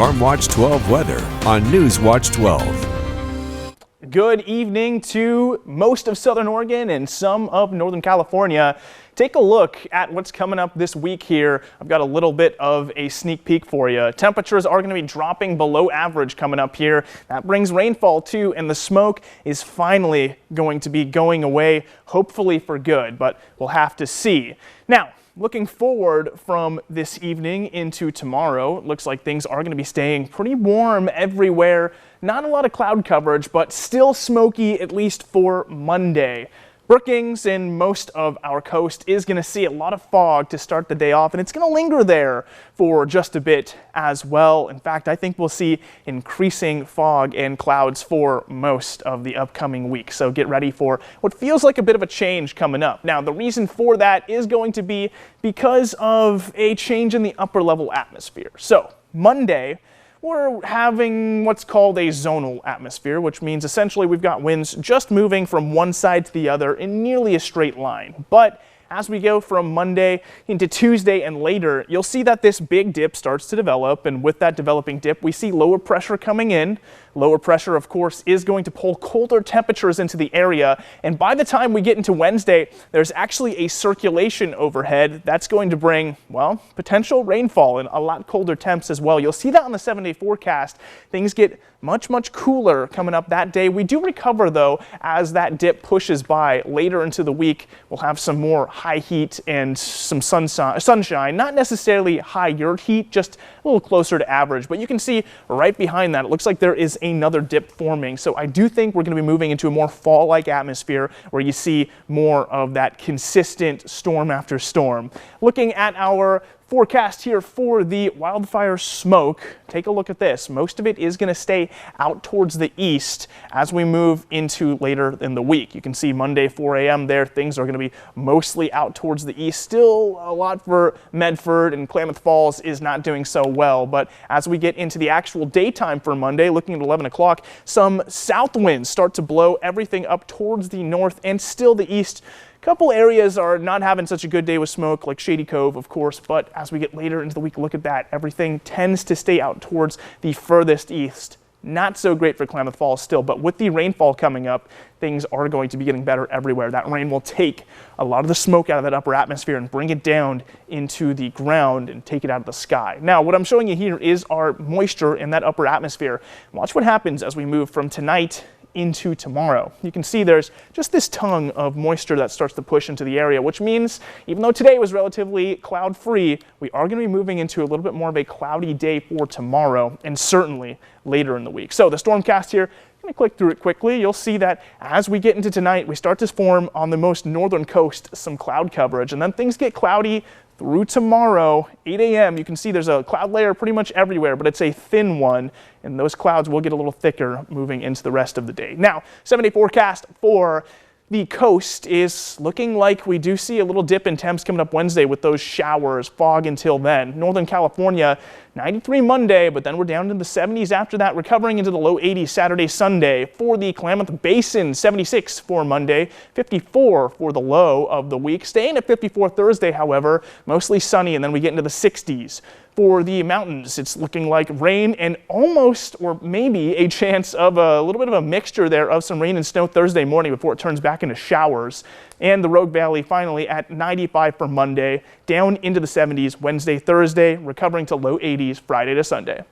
Farm Watch 12 weather on News Watch 12. Good evening to most of Southern Oregon and some of Northern California. Take a look at what's coming up this week here. I've got a little bit of a sneak peek for you. Temperatures are going to be dropping below average coming up here. That brings rainfall too, and the smoke is finally going to be going away, hopefully for good, but we'll have to see. Now, looking forward from this evening into tomorrow, it looks like things are going to be staying pretty warm everywhere. Not a lot of cloud coverage, but still smoky, at least for Monday. Brookings and most of our coast is going to see a lot of fog to start the day off, and it's going to linger there for just a bit as well. In fact, I think we'll see increasing fog and clouds for most of the upcoming week. So get ready for what feels like a bit of a change coming up. Now, the reason for that is going to be because of a change in the upper level atmosphere. So Monday, we're having what's called a zonal atmosphere, which means essentially we've got winds just moving from one side to the other in nearly a straight line. But as we go from Monday into Tuesday and later, you'll see that this big dip starts to develop, and with that developing dip, we see lower pressure coming in. Lower pressure, of course, is going to pull colder temperatures into the area, and by the time we get into Wednesday, there's actually a circulation overhead that's going to bring, well, potential rainfall and a lot colder temps as well. You'll see that on the 7-day forecast. Things get much cooler coming up that day. We do recover, though, as that dip pushes by later into the week. We'll have some more high heat and some sunshine, not necessarily high yurt heat, just a little closer to average. But you can see right behind that, it looks like there is another dip forming. So I do think we're going to be moving into a more fall-like atmosphere where you see more of that consistent storm after storm. Looking at our forecast here for the wildfire smoke, take a look at this. Most of it is going to stay out towards the east as we move into later in the week. You can see Monday 4 a.m. there, things are going to be mostly out towards the east. Still a lot for Medford, and Klamath Falls is not doing so well. But as we get into the actual daytime for Monday, looking at 11 o'clock, some south winds start to blow everything up towards the north and still the east. Couple areas are not having such a good day with smoke, like Shady Cove, of course, but as we get later into the week, look at that. Everything tends to stay out towards the furthest east. Not so great for Klamath Falls still, but with the rainfall coming up, things are going to be getting better everywhere. That rain will take a lot of the smoke out of that upper atmosphere and bring it down into the ground and take it out of the sky. Now, what I'm showing you here is our moisture in that upper atmosphere. Watch what happens as we move from tonight into tomorrow. You can see there's just this tongue of moisture that starts to push into the area, which means even though today was relatively cloud-free, we are going to be moving into a little bit more of a cloudy day for tomorrow and certainly later in the week. So the stormcast here, I'm going to click through it quickly. You'll see that as we get into tonight, we start to form on the most northern coast some cloud coverage, and then things get cloudy through tomorrow, 8 a.m. You can see there's a cloud layer pretty much everywhere, but it's a thin one, and those clouds will get a little thicker moving into the rest of the day. Now, 7-day forecast for the coast is looking like we do see a little dip in temps coming up Wednesday with those showers, fog until then. Northern California, 93 Monday, but then we're down to the 70s after that, recovering into the low 80s Saturday, Sunday. For the Klamath Basin, 76 for Monday, 54 for the low of the week. Staying at 54 Thursday, however, mostly sunny, and then we get into the 60s. For the mountains, it's looking like rain and almost or maybe a chance of a little bit of a mixture there of some rain and snow Thursday morning before it turns back into showers. And the Rogue Valley finally at 95 for Monday, down into the 70s Wednesday, Thursday, recovering to low 80s Friday to Sunday.